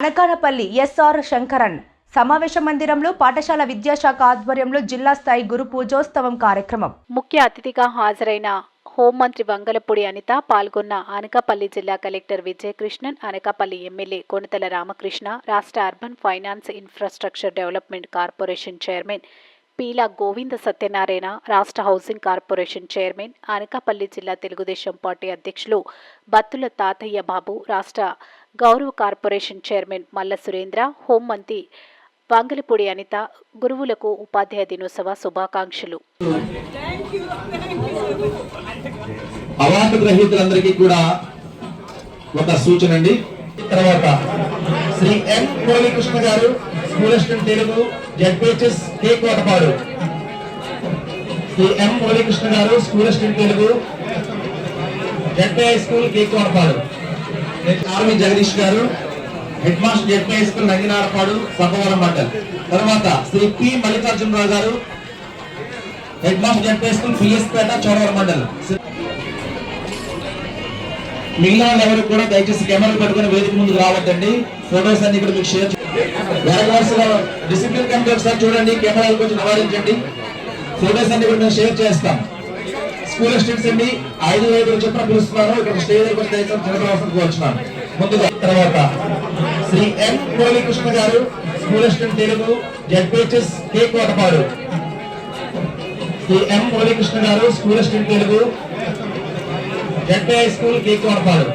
అనకానపల్లి SR Shankaran సమావేశ మందిరంలో పాఠశాల విద్యాశాఖ ఆధ్వర్యంలో జిల్లా స్థాయి గురు పూజోత్సవం కార్యక్రమం. ముఖ్య అతిథిగా హాజరైన హోంమంత్రి వంగలపూడి అనిత పాల్గొన్న అనకాపల్లి జిల్లా కలెక్టర్ విజయకృష్ణన్, అనకాపల్లి ఎమ్మెల్యే కొణితల రామకృష్ణ, రాష్ట్ర urban finance infrastructure development corporation chairman Peela Govinda Satyanarayana, రాష్ట్ర హౌసింగ్ కార్పొరేషన్ చైర్మన్, అనకాపల్లి జిల్లా తెలుగుదేశం పార్టీ అధ్యక్షులు బత్తుల తాతయ్య బాబు, రాష్ట్ర గౌరవ కార్పొరేషన్ చైర్మన్ మల్ల సురేంద్ర, హోంమంత్రి వంగలపూడి అనిత గురువులకు ఉపాధ్యాయ దినోత్సవ శుభాకాంక్షలు. అవార్డు గ్రహీతలందరికీ కూడా ఒక సూచన అండి. తర్వాత Shri M Muralikrishna garu, school assistant Telugu, ZPHS K Kotapadu. Shri M Muralikrishna garu, school assistant Telugu, ZP high school K Kotapadu. RV Jagadish garu, head master ZP high school Nanginarapadu, Sabbavaram mandal. తర్వాత Shri P Mallikarjunarao garu, head master ZP high school PS Peta, Chodavaram mandal. మిగిలిన వాళ్ళు ఎవరు కూడా దయచేసి కెమెరాలు పెట్టుకుని వేదిక ముందుకు రావద్దండి. ఫోటోస్ అన్ని ఇక్కడ మీకు షేర్ డిసిప్లిన్ కమిటీ ఒకసారి చూడండి, కెమెరాలు కొంచెం నివారించండి. ఫోటోస్ అన్ని కూడా మేము షేర్ చేస్తాం. స్కూల్ అసిస్టెంట్స్ అండి 5 చొప్పున పిలుస్తున్నాను. ఇక్కడ స్టేజ్ చిన్న కోరుచున్నాను. ముందుగా తర్వాత Shri M Muralikrishna garu, school assistant Telugu, ZPHS K Kotapadu. Shri M Muralikrishna garu, school assistant Telugu, ZP high school K Kotapadu.